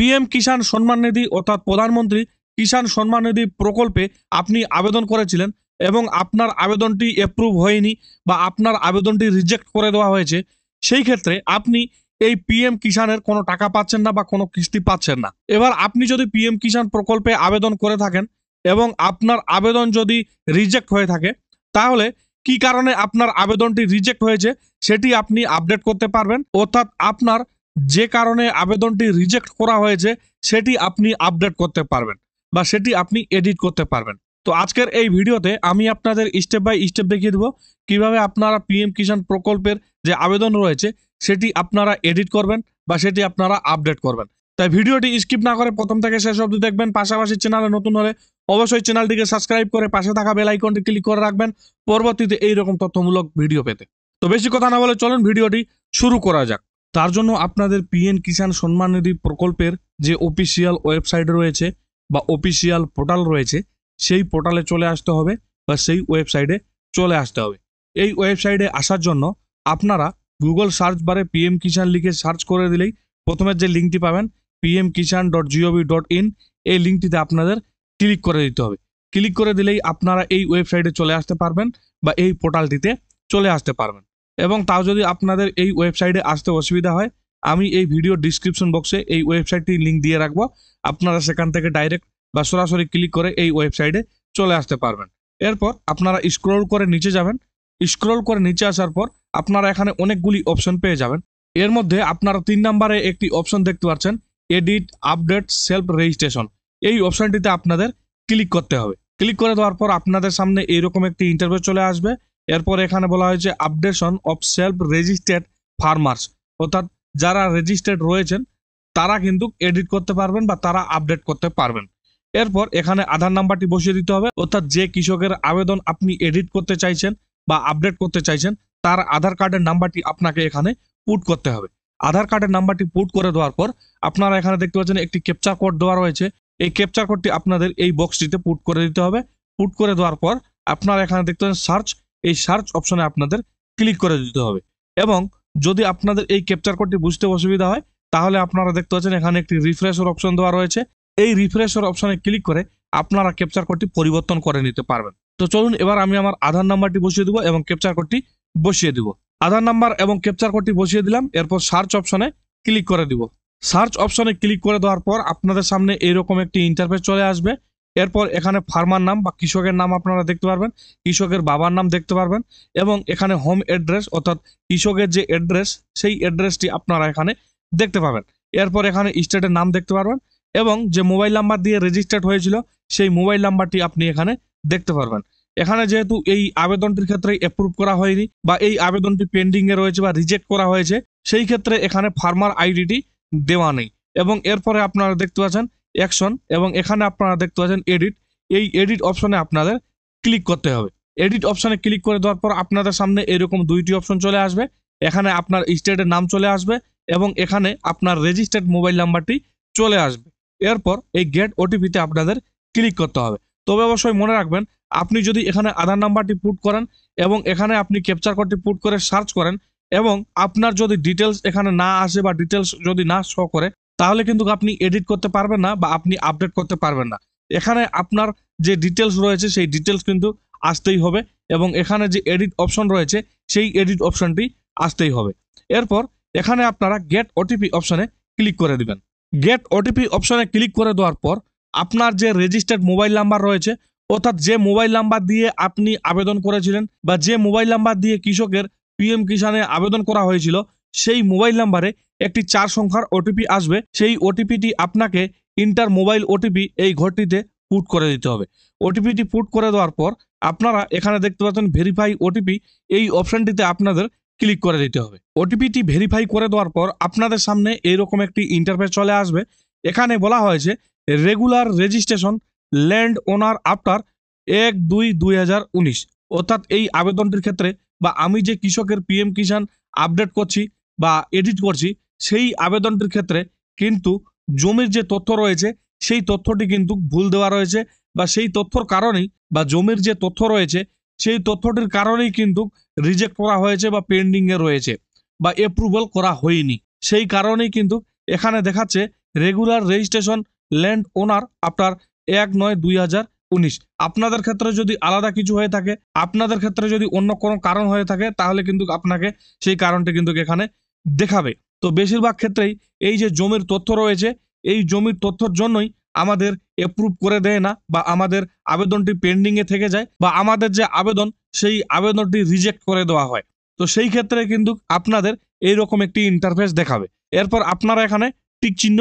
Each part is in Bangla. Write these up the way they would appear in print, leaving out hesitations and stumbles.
পিএম কিষাণ সম্মান নিধি অর্থাৎ প্রধানমন্ত্রী কিষাণ সম্মান নিধি প্রকল্পে আপনি আবেদন করেছিলেন এবং আপনার আবেদনটি অ্যাপ্রুভ হয়নি বা আপনার আবেদনটি রিজেক্ট করে দেওয়া হয়েছে, সেই ক্ষেত্রে আপনি এই পিএম কিষাণের কোনো টাকা পাচ্ছেন না বা কোনো কিস্তি পাচ্ছেন না। এবার আপনি যদি পিএম কিষাণ প্রকল্পে আবেদন করে থাকেন এবং আপনার আবেদন যদি রিজেক্ট হয়ে থাকে, তাহলে কি কারণে আপনার আবেদনটি রিজেক্ট হয়েছে সেটি আপনি আপডেট করতে পারবেন, অর্থাৎ আপনার যে কারণে আবেদনটি রিজেক্ট করা হয়েছে সেটি আপনি আপডেট করতে পারবেন বা সেটি আপনি এডিট করতে পারবেন। তো আজকের এই ভিডিওতে আমি আপনাদের স্টেপ বাই স্টেপ দেখিয়ে দেবো কিভাবে আপনারা পিএম কিষাণ প্রকল্পের যে আবেদন রয়েছে সেটি আপনারা এডিট করবেন বা সেটি আপনারা আপডেট করবেন। তাই ভিডিওটি স্কিপ না করে প্রথম থেকে শেষ অবধি দেখবেন। পাশাপাশি চ্যানেলে নতুন হলে অবশ্যই চ্যানেলটিকে সাবস্ক্রাইব করে পাশে থাকা বেল আইকনটি ক্লিক করে রাখবেন পরবর্তীতে এইরকম তথ্যমূলক ভিডিও পেতে। তো বেশি কথা না বলে চলুন ভিডিওটি শুরু করা যাক। তার জন্য আপনাদের পিএম কিষাণ সম্মান নিধি প্রকল্পের যে অফিসিয়াল ওয়েবসাইট রয়েছে বা অফিসিয়াল পোর্টাল রয়েছে সেই পোর্টালে চলে আসতে হবে বা সেই ওয়েবসাইটে চলে আসতে হবে। এই ওয়েবসাইটে আসার জন্য আপনারা গুগল সার্চ বারে পিএম কিষাণ লিখে সার্চ করে দিলেই প্রথমে যে লিঙ্কটি পাবেন pmkishan.gov.in, এই লিঙ্কটিতে আপনাদের ক্লিক করে দিতে হবে। ক্লিক করে দিলেই আপনারা এই ওয়েবসাইটে চলে আসতে পারবেন বা এই পোর্টালটিতে চলে আসতে পারবেন। এবং তাও যদি আপনাদের এই ওয়েবসাইটে আসতে অসুবিধা হয়, আমি এই ভিডিও ডিসক্রিপশন বক্সে এই ওয়েবসাইটটির লিঙ্ক দিয়ে রাখবো, আপনারা সেখান থেকে ডাইরেক্ট বা সরাসরি ক্লিক করে এই ওয়েবসাইটে চলে আসতে পারবেন। এরপর আপনারা স্ক্রল করে নিচে যাবেন। স্ক্রল করে নিচে আসার পর আপনারা এখানে অনেকগুলি অপশন পেয়ে যাবেন। এর মধ্যে আপনারা 3 নম্বরে একটি অপশন দেখতে পাচ্ছেন, এডিট আপডেট সেলফ রেজিস্ট্রেশন। এই অপশনটিতে আপনাদের ক্লিক করতে হবে। ক্লিক করে দেওয়ার পর আপনাদের সামনে এইরকম একটি ইন্টারফেস চলে আসবে। এরপর এখানে বলা হয়েছে updation of self registered farmers, অর্থাৎ যারা রেজিস্টার্ড রয়েছেন তারা কিন্তু এডিট করতে পারবেন বা তারা আপডেট করতে পারবেন। এরপর এখানে আধার নাম্বারটি বসিয়ে দিতে হবে, অর্থাৎ যে কৃষকের আবেদন আপনি এডিট করতে চাইছেন বা আপডেট করতে চাইছেন তার আধার কার্ডের নাম্বারটি আপনাকে এখানে পুট করতে হবে। আধার কার্ডের নাম্বারটি পুট করে দেওয়ার পর আপনারা এখানে দেখতে পাচ্ছেন একটি ক্যাপচা কোড দেওয়া রয়েছে। এই ক্যাপচা কোডটি আপনাদের এই বক্সটিতে পুট করে দিতে হবে। পুট করে দেওয়ার পর আপনারা এখানে দেখতে পাচ্ছেন সার্চ, এই সার্চ অপশনে আপনাদের ক্লিক করে দিতে হবে। এবং যদি আপনাদের এই ক্যাপচার কোডটি বুঝতে অসুবিধা হয় তাহলে আপনারা দেখতে পাচ্ছেন এখানে একটি রিফ্রেশর অপশন দেওয়া রয়েছে। এই রিফ্রেশর অপশনে ক্লিক করে আপনারা ক্যাপচার কোডটি পরিবর্তন করে নিতে পারবেন। তো চলুন এবার আমি আমার আধার নাম্বারটি বসিয়ে দেবো এবং ক্যাপচার কোডটি বসিয়ে দিব। আধার নাম্বার এবং ক্যাপচার কোডটি বসিয়ে দিলাম। এরপর সার্চ অপশনে ক্লিক করে দিব। সার্চ অপশনে ক্লিক করে দেওয়ার পর আপনাদের সামনে এইরকম একটি ইন্টারফেস চলে আসবে। এরপর এখানে ফার্মার নাম বা কৃষকের নাম আপনারা দেখতে পারবেন, কৃষকের বাবার নাম দেখতে পারবেন এবং এখানে হোম অ্যাড্রেস অর্থাৎ কৃষকের যে অ্যাড্রেস সেই অ্যাড্রেসটি আপনারা এখানে দেখতে পাবেন। এরপর এখানে স্টেটের নাম দেখতে পারবেন এবং যে মোবাইল নাম্বার দিয়ে রেজিস্টার্ড হয়েছিল সেই মোবাইল নাম্বারটি আপনি এখানে দেখতে পারবেন। এখানে যেহেতু এই আবেদনটির ক্ষেত্রে অ্যাপ্রুভ করা হয়নি বা এই আবেদনটি পেন্ডিং এ রয়েছে বা রিজেক্ট করা হয়েছে, সেই ক্ষেত্রে এখানে ফার্মার আইডিটি দেওয়া নেই। এবং এরপরে আপনারা দেখতে পাচ্ছেন অ্যাকশন এবং এখানে আপনারা দেখতে পাচ্ছেন এডিট। এই এডিট অপশনে আপনাদের ক্লিক করতে হবে। এডিট অপশনে ক্লিক করে দেওয়ার পর আপনাদের সামনে এরকম দুইটি অপশন চলে আসবে। এখানে আপনার স্টেটের নাম চলে আসবে এবং এখানে আপনার রেজিস্টার্ড মোবাইল নাম্বারটি চলে আসবে। এরপর এই গেট ওটিপিতে আপনাদের ক্লিক করতে হবে। তবে অবশ্যই মনে রাখবেন, আপনি যদি এখানে আধার নাম্বারটি পুট করেন এবং এখানে আপনি ক্যাপচার কোডটি পুট করে সার্চ করেন এবং আপনার যদি ডিটেলস এখানে না আসে বা ডিটেলস যদি না শো করে তাহলে কিন্তু আপনি এডিট করতে পারবেন না বা আপনি আপডেট করতে পারবেন না। এখানে আপনার যে ডিটেলস রয়েছে সেই ডিটেলস কিন্তু আসতেই হবে এবং এখানে যে এডিট অপশন রয়েছে সেই এডিট অপশনটি আসতেই হবে। এরপর এখানে আপনারা গেট ওটিপি অপশনে ক্লিক করে দিবেন। গেট ওটিপি অপশনে ক্লিক করে দেওয়ার পর আপনার যে রেজিস্টার্ড মোবাইল নাম্বার রয়েছে, অর্থাৎ যে মোবাইল নাম্বার দিয়ে আপনি আবেদন করেছিলেন বা যে মোবাইল নাম্বার দিয়ে কৃষকের পিএম কিষাণে আবেদন করা হয়েছিল, সেই মোবাইল নাম্বারে একটি 4 সংখ্যার ওটিপি আসবে। সেই ওটিপিটি আপনাকে ইন্টার মোবাইল ওটিপি এই ঘরটিতে পুট করে দিতে হবে। ওটিপিটি পুট করে দেওয়ার পর আপনারা এখানে দেখতে পাচ্ছেন ভেরিফাই ওটিপি, এই অপশনটিতে আপনাদের ক্লিক করে দিতে হবে। ওটিপিটি ভেরিফাই করে দেওয়ার পর আপনাদের সামনে এইরকম একটি ইন্টারফেস চলে আসবে। এখানে বলা হয়েছে রেগুলার রেজিস্ট্রেশন ল্যান্ড ওনার আফটার 1/2/2019, অর্থাৎ এই আবেদনটির ক্ষেত্রে বা আমি যে কৃষকের পিএম কিষাণ আপডেট করছি বা এডিট করছি সেই আবেদনটির ক্ষেত্রে কিন্তু জমির যে তথ্য রয়েছে সেই তথ্যটি কিন্তু ভুল দেওয়া রয়েছে বা সেই তথ্যর কারণেই বা জমির যে তথ্য রয়েছে সেই তথ্যটির কারণেই কিন্তু রিজেক্ট করা হয়েছে বা পেন্ডিং এ রয়েছে বা অ্যাপ্রুভাল করা হয়নি। সেই কারণেই কিন্তু এখানে দেখাচ্ছে রেগুলার রেজিস্ট্রেশন ল্যান্ড ওনার আপনার 1/9/2019। আপনাদের ক্ষেত্রে যদি আলাদা কিছু হয়ে থাকে, আপনাদের ক্ষেত্রে যদি অন্য কোনো কারণ হয়ে থাকে, তাহলে কিন্তু আপনাকে সেই কারণটি কিন্তু এখানে দেখাবে। তো বেশিরভাগ ক্ষেত্রেই এই যে জমির তথ্য রয়েছে, এই জমির তথ্যের জন্যই আমাদের অ্যাপ্রুভ করে দেয় না, বা আমাদের আবেদনটি পেন্ডিংয়ে থেকে যায়, বা আমাদের যে আবেদন সেই আবেদনটি রিজেক্ট করে দেওয়া হয়। তো সেই ক্ষেত্রে কিন্তু আপনাদের এইরকম একটি ইন্টারফেস দেখাবে। এরপর আপনারা এখানে টিক চিহ্ন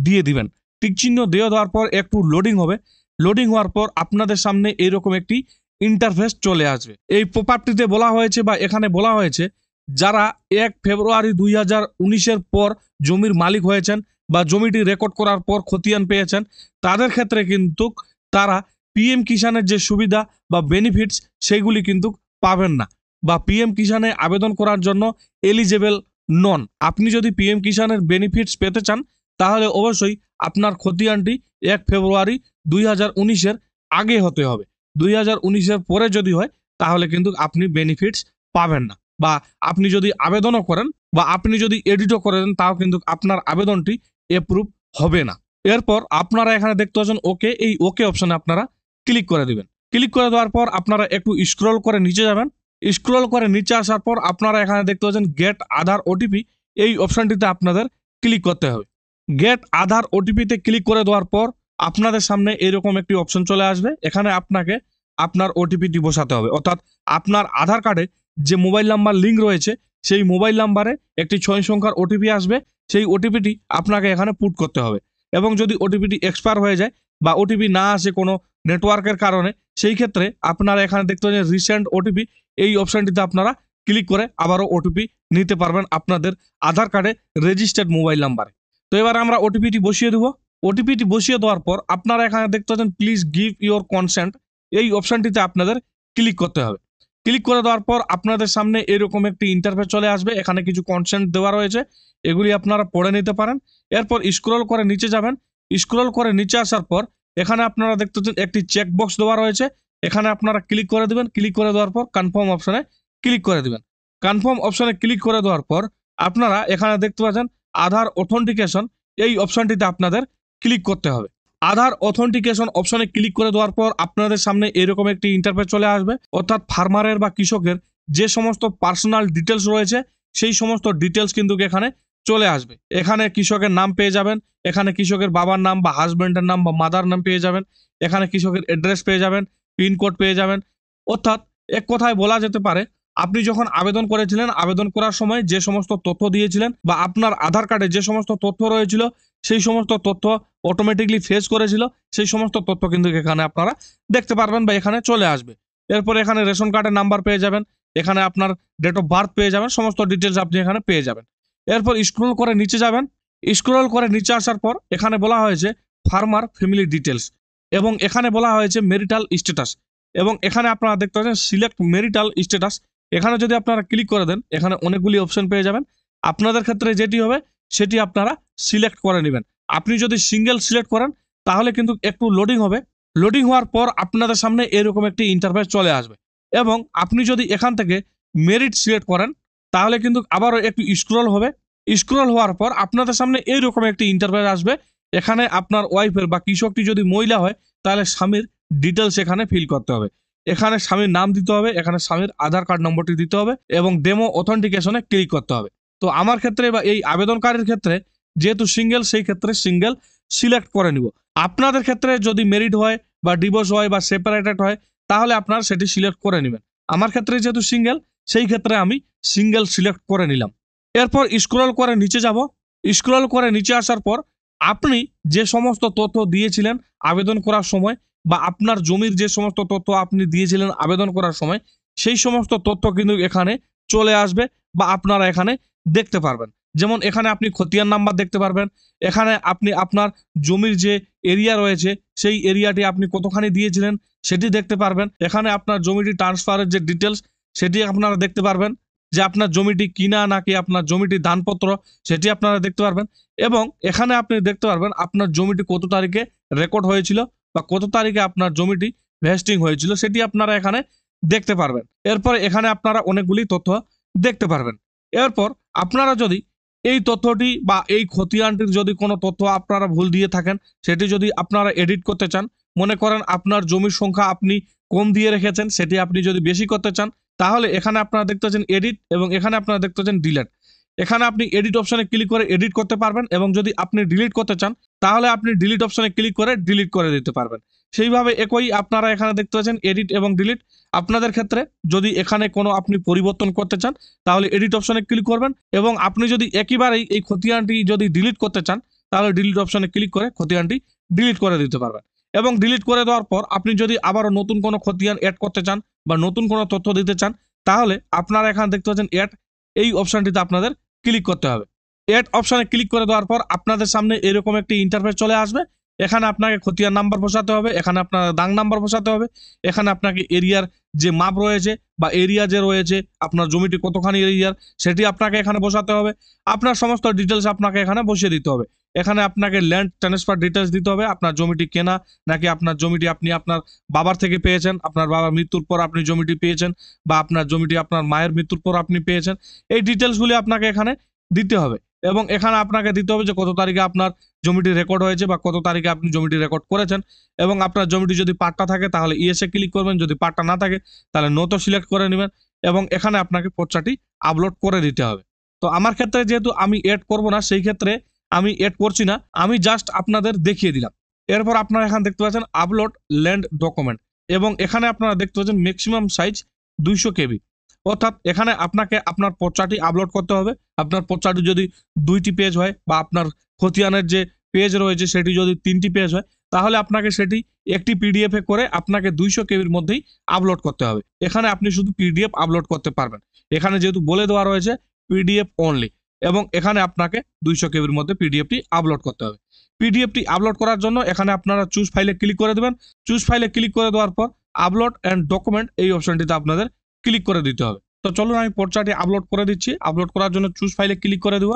দিয়ে দিবেন। টিক চিহ্ন দিয়ে দেওয়ার পর একটু লোডিং হবে। লোডিং হওয়ার পর আপনাদের সামনে এইরকম একটি ইন্টারফেস চলে আসবে। এই পপআপটিতে বলা হয়েছে, বা এখানে বলা হয়েছে, যারা 1 ফেব্রুয়ারি 2019-এর পর জমির মালিক হয়েছেন বা জমিটি রেকর্ড করার পর খতিয়ান পেয়েছেন, তাদের ক্ষেত্রে কিন্তু তারা পিএম কিষানের যে সুবিধা বা বেনিফিটস সেইগুলি কিন্তু পাবেন না, বা পিএম কিষানে আবেদন করার জন্য এলিজেবল নন। আপনি যদি পিএম কিষানের বেনিফিটস পেতে চান, তাহলে অবশ্যই আপনার খতিয়ানটি 1 ফেব্রুয়ারি 2019-এর আগে হতে হবে। 2019-এর পরে যদি হয়, তাহলে কিন্তু আপনি বেনিফিটস পাবেন না, বা আপনি যদি আবেদনও করেন বা আপনি যদি এডিটও করে দেন, তাও কিন্তু আপনার আবেদনটি অ্যাপ্রুভ হবে না। এরপর আপনারা এখানে দেখতে পাচ্ছেন ওকে, এই ওকে অপশনে আপনারা ক্লিক করে দিবেন। ক্লিক করে দেওয়ার পর আপনারা একটু স্ক্রল করে নিচে যাবেন। স্ক্রল করে নিচে আসার পর আপনারা এখানে দেখতে পাচ্ছেন গেট আধার ওটিপি, এই অপশনটিতে আপনাদের ক্লিক করতে হবে। গেট আধার ওটিপিতে ক্লিক করে দেওয়ার পর আপনাদের সামনে এরকম একটি অপশন চলে আসবে। এখানে আপনাকে আপনার ওটিপিটি বসাতে হবে, অর্থাৎ আপনার আধার কার্ডে যে মোবাইল নাম্বার লিঙ্ক রয়েছে, সেই মোবাইল নাম্বারে একটি 6 সংখ্যার ওটিপি আসবে। সেই ওটিপিটি আপনাকে এখানে পুট করতে হবে, এবং যদি ওটিপিটি এক্সপায়ার হয়ে যায় বা ওটিপি না আসে কোনো নেটওয়ার্কের কারণে, সেই ক্ষেত্রে আপনারা এখানে দেখতে পাচ্ছেন রিসেন্ট ওটিপি, এই অপশনটিতে আপনারা ক্লিক করে আবারও ওটিপি নিতে পারবেন আপনাদের আধার কার্ডে রেজিস্টার্ড মোবাইল নাম্বারে। তো এবার আমরা ওটিপিটি বসিয়ে দেবো। ওটিপিটি বসিয়ে দেওয়ার পর আপনারা এখানে দেখতে পাচ্ছেন প্লিজ গিভ ইউর কনসেন্ট, এই অপশনটিতে আপনাদের ক্লিক করতে হবে। ক্লিক করে দেওয়ার পর আপনাদের সামনে এরকম একটি ইন্টারফেস চলে আসবে। এখানে কিছু কনসেন্ট দেওয়া রয়েছে, এগুলি আপনারা পড়ে নিতে পারেন। এরপর স্ক্রল করে নিচে যাবেন। স্ক্রল করে নিচে আসার পর এখানে আপনারা দেখতে পাচ্ছেন একটি চেকবক্স দেওয়া রয়েছে, এখানে আপনারা ক্লিক করে দেবেন। ক্লিক করে দেওয়ার পর কনফার্ম অপশনে ক্লিক করে দিবেন। কনফার্ম অপশনে ক্লিক করে দেওয়ার পর আপনারা এখানে দেখতে পাচ্ছেন আধার অথেন্টিকেশন, এই অপশনটিতে আপনাদের ক্লিক করতে হবে। আধার অথেন্টিকেশন অপশনে ক্লিক করে দেওয়ার পর আপনাদের সামনে এরকম একটি ইন্টারফেস চলে আসবে, অর্থাৎ ফার্মারের বা কৃষকের যে সমস্ত পার্সোনাল ডিটেলস রয়েছে, সেই সমস্ত ডিটেলস কিন্তু এখানে চলে আসবে। এখানে কৃষকের নাম পেয়ে যাবেন, এখানে কৃষকের বাবার নাম বা হাজব্যান্ডের নাম বা মাদার নাম পেয়ে যাবেন, এখানে কৃষকের অ্যাড্রেস পেয়ে যাবেন, পিনকোড পেয়ে যাবেন। অর্থাৎ এক কথায় বলা যেতে পারে, আপনি যখন আবেদন করেছিলেন, আবেদন করার সময় যে সমস্ত তথ্য দিয়েছিলেন বা আপনার আধার কার্ডে যে সমস্ত তথ্য রয়েছিল, সেই সমস্ত তথ্য অটোমেটিকলি ফেজ করেছিল, সেই সমস্ত তথ্য কিন্তু এখানে আপনারা দেখতে পারবেন বা এখানে চলে আসবে। এরপর এখানে রেশন কার্ডের নাম্বার পেয়ে যাবেন, এখানে আপনার ডেট অফ বার্থ পেয়ে যাবেন, সমস্ত ডিটেলস আপনি এখানে পেয়ে যাবেন। এরপর স্ক্রল করে নিচে যাবেন। স্ক্রল করে নিচে আসার পর এখানে বলা হয়েছে ফার্মার ফ্যামিলি ডিটেলস, এবং এখানে বলা হয়েছে মেরিটাল স্ট্যাটাস, এবং এখানে আপনারা দেখতে পাচ্ছেন সিলেক্ট মেরিটাল স্ট্যাটাস। এখানে যদি আপনারা ক্লিক করে দেন, এখানে অনেকগুলি অপশন পেয়ে যাবেন। আপনাদের ক্ষেত্রে যেটি হবে সেটি আপনারা সিলেক্ট করে নেবেন। আপনি যদি সিঙ্গেল সিলেক্ট করেন, তাহলে কিন্তু একটু লোডিং হবে। লোডিং হওয়ার পর আপনাদের সামনে এরকম একটি ইন্টারফেস চলে আসবে, এবং আপনি যদি এখান থেকে মেরিট সিলেক্ট করেন, তাহলে কিন্তু আবারও একটু স্ক্রল হবে। স্ক্রল হওয়ার পর আপনাদের সামনে এইরকম একটি ইন্টারফেস আসবে। এখানে আপনার ওয়াইফের বা কৃষকটি যদি মহিলা হয়, তাহলে স্বামীর ডিটেলস এখানে ফিল করতে হবে। এখানে স্বামীর নাম দিতে হবে, এখানে স্বামীর আধার কার্ড নম্বরটি দিতে হবে, এবং ডেমো অথেন্টিকেশনে ক্লিক করতে হবে। তো আমার ক্ষেত্রে বা এই আবেদনকারীর ক্ষেত্রে যেহেতু সিঙ্গেল, সেই ক্ষেত্রে সিঙ্গেল সিলেক্ট করে নিব। আপনাদের ক্ষেত্রে যদি মেরিট হয় বা ডিভোর্স হয় বা সেপারেটেড হয়, তাহলে আপনারা সেটি সিলেক্ট করে নেবেন। আমার ক্ষেত্রে যেহেতু সিঙ্গেল, সেই ক্ষেত্রে আমি সিঙ্গেল সিলেক্ট করে নিলাম। এরপর স্ক্রল করে নিচে যাব। স্ক্রল করে নিচে আসার পর আপনি যে সমস্ত তথ্য দিয়েছিলেন আবেদন করার সময়, বা আপনার জমির যে সমস্ত তথ্য আপনি দিয়েছিলেন আবেদন করার সময়, সেই সমস্ত তথ্য কিন্তু এখানে চলে আসবে বা আপনারা এখানে দেখতে পারবেন। যেমন এখানে আপনি খতিয়ান নাম্বার দেখতে পারবেন, এখানে আপনি আপনার জমির যে এরিয়া রয়েছে, সেই এরিয়াটি আপনি কতখানি দিয়েছিলেন সেটি দেখতে পারবেন। এখানে আপনার জমিটি ট্রান্সফারের যে ডিটেলস, সেটি আপনারা দেখতে পারবেন, যে আপনার জমিটি কিনা নাকি আপনার জমিটি দানপত্র, সেটি আপনারা দেখতে পারবেন। এবং এখানে আপনি দেখতে পারবেন আপনার জমিটি কত তারিখে রেকর্ড হয়েছিল বা কত তারিখে আপনার জমিটি ভেস্টিং হয়েছিল, সেটি আপনারা এখানে দেখতে পারবেন। এরপর এখানে আপনারা অনেকগুলি তথ্য দেখতে পারবেন। এরপর আপনারা যদি এই তথ্যটি বা এই খতিয়ানটির যদি কোনো তথ্য আপনারা ভুল দিয়ে থাকেন, সেটি যদি আপনারা এডিট করতে চান, মনে করেন আপনার জমির সংখ্যা আপনি কম দিয়ে রেখেছেন, সেটি আপনি যদি বেশি করতে চান, তাহলে এখানে আপনারা দেখতে পাচ্ছেন এডিট এবং এখানে আপনারা দেখতে পাচ্ছেন ডিলিট। এখানে আপনি এডিট অপশনে ক্লিক করে এডিট করতে পারবেন এবং যদি আপনি ডিলিট করতে চান তাহলে আপনি ডিলিট অপশনে ক্লিক করে ডিলিট করে দিতে পারবেন। সেইভাবে একই আপনারা এখানে দেখতে পাচ্ছেন এডিট এবং ডিলিট। আপনাদের ক্ষেত্রে যদি এখানে কোনো আপনি পরিবর্তন করতে চান তাহলে এডিট অপশনে ক্লিক করবেন এবং আপনি যদি একেবারেই এই খতিয়ানটি যদি ডিলিট করতে চান তাহলে ডিলিট অপশনে ক্লিক করে খতিয়ানটি ডিলিট করে দিতে পারবেন। এবং ডিলিট করে দেওয়ার পর আপনি যদি আবারও নতুন কোনো খতিয়ান অ্যাড করতে চান বা নতুন কোনো তথ্য দিতে চান তাহলে আপনারা এখানে দেখতে পাচ্ছেন অ্যাড, এই অপশনটিতে আপনাদের ক্লিক করতে হবে। এড অপশনে ক্লিক করে দেওয়ার পর আপনাদের সামনে এরকম একটি ইন্টারফেস চলে আসবে। এখানে আপনাকে খতিয়ান নাম্বার বসাতে হবে, এখানে আপনার দাগ নাম্বার বসাতে হবে, এখানে আপনাকে এরিয়ার যে মাপ রয়েছে বা এরিয়া যে রয়েছে আপনার জমিটি কতখানি এরিয়ার সেটি আপনাকে এখানে বসাতে হবে। আপনার সমস্ত ডিটেলস আপনাকে এখানে বসিয়ে দিতে হবে। এখানে আপনাকে ল্যান্ড ট্রান্সফার ডিটেলস দিতে হবে, আপনার জমিটি কেনা নাকি আপনার জমিটি আপনি আপনার বাবার থেকে পেয়েছেন, আপনার বাবার মৃত্যুর পর আপনি জমিটি পেয়েছেন বা আপনার জমিটি আপনার মায়ের মৃত্যুর পর আপনি পেয়েছেন। এই ডিটেলসগুলি আপনাকে এখানে দিতে হবে এবং এখানে আপনাকে দিতে হবে যে কত তারিখে আপনার জমিটি রেকর্ড হয়েছে বা কত তারিখে আপনি জমিটি রেকর্ড করেছেন। এবং আপনার জমিটি যদি পাট্টা থাকে তাহলে ইয়েসে ক্লিক করবেন, যদি পাট্টা না থাকে তাহলে নো তো সিলেক্ট করে নেবেন এবং এখানে আপনাকে পর্চাটি আপলোড করে দিতে হবে। তো আমার ক্ষেত্রে যেহেতু আমি এড করব না, সেই ক্ষেত্রে আমি এড করছি না, আমি জাস্ট আপনাদের দেখিয়ে দিলাম। এরপর আপনারা এখানে দেখতে পাচ্ছেন আপলোড ল্যান্ড ডকুমেন্ট এবং এখানে আপনারা দেখতে পাচ্ছেন ম্যাক্সিমাম সাইজ 200 কেবি। অর্থাৎ এখানে আপনাকে আপনার পর্চাটি আপলোড করতে হবে। আপনার পর্চাটি যদি 2টি পেজ হয় বা আপনার খতিয়ানের যে পেজ রয়েছে সেটি যদি 3টি পেজ হয় তাহলে আপনাকে সেটি একটি পিডিএফ এ করে আপনাকে 200 কেবির মধ্যেই আপলোড করতে হবে। এখানে আপনি শুধু পিডিএফ আপলোড করতে পারবেন। এখানে যেহেতু বলে দেওয়া রয়েছে পিডিএফ অনলি এবং এখানে আপনাকে 200 কেবির মধ্যে পিডিএফটি আপলোড করতে হবে। পিডিএফটি আপলোড করার জন্য এখানে আপনারা চুজ ফাইলে ক্লিক করে দেবেন। চুজ ফাইলে ক্লিক করে দেওয়ার পর আপলোড অ্যান্ড ডকুমেন্ট এই অপশনটিতে আপনাদের ক্লিক করে দিতে হবে। তো চলুন আমি পর্চাটি আপলোড করে দিচ্ছি। আপলোড করার জন্য চুজ ফাইলে ক্লিক করে দেবো।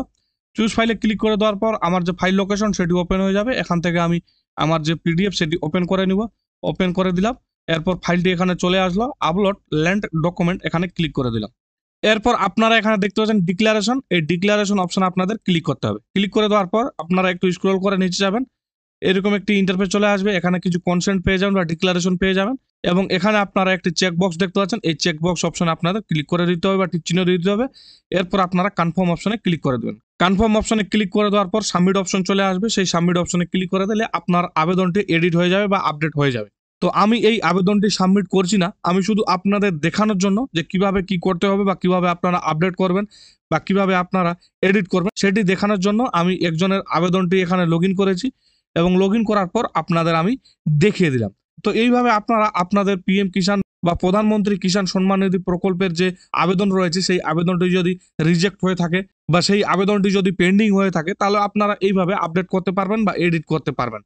চুজ ফাইলে ক্লিক করে দেওয়ার পর আমার যে ফাইল লোকেশন সেটি ওপেন হয়ে যাবে। এখান থেকে আমি আমার যে পিডিএফ সেটি ওপেন করে নিব। ওপেন করে দিলাম। এরপর ফাইলটি এখানে চলে আসলো। আপলোড ল্যান্ড ডকুমেন্ট এখানে ক্লিক করে দিলাম। এরপর আপনারা এখানে দেখতে পাচ্ছেন ডিক্লারেশন, এই ডিক্লারেশন অপশন আপনাদের ক্লিক করতে হবে। ক্লিক করে দেওয়ার পর আপনারা একটু স্ক্রল করে নিচে যাবেন, এরকম একটি ইন্টারফেস চলে আসবে। এখানে কিছু কনসেন্ট পেয়ে যাবেন বা ডিক্লারেশন পেয়ে যাবেন এবং এখানে আপনারা একটি চেকবক্স দেখতে পাচ্ছেন, এই চেকবক্স অপশনে আপনাদের ক্লিক করে দিতে হবে বা টিক চিহ্ন দিতে হবে। এরপর আপনারা কনফার্ম অপশনে ক্লিক করে দেবেন। কনফার্ম অপশনে ক্লিক করে দেওয়ার পর সাবমিট অপশন চলে আসবে। সেই সাবমিট অপশনে ক্লিক করে দিলে আপনার আবেদনটি এডিট হয়ে যাবে বা আপডেট হয়ে যাবে। তো আমি এই আবেদনটি সাবমিট করছি না, আমি শুধু আপনাদের দেখানোর জন্য যে কিভাবে কি করতে হবে বা কিভাবে আপনারা আপডেট করবেন বা কিভাবে আপনারা এডিট করবেন সেটি দেখানোর জন্য আমি একজনের আবেদনটি এখানে লগ করেছি এবং লগ করার পর আপনাদের আমি দেখিয়ে দিলাম। তো এইভাবে আপনারা আপনাদের পিএম কিষাণ বা প্রধানমন্ত্রী কিষাণ সম্মান নিধি প্রকল্পের যে আবেদন রয়েছে সেই আবেদনটি যদি রিজেক্ট হয়ে থাকে বা সেই আবেদনটি যদি পেন্ডিং হয়ে থাকে তাহলে আপনারা এইভাবে আপডেট করতে পারবেন বা এডিট করতে পারবেন।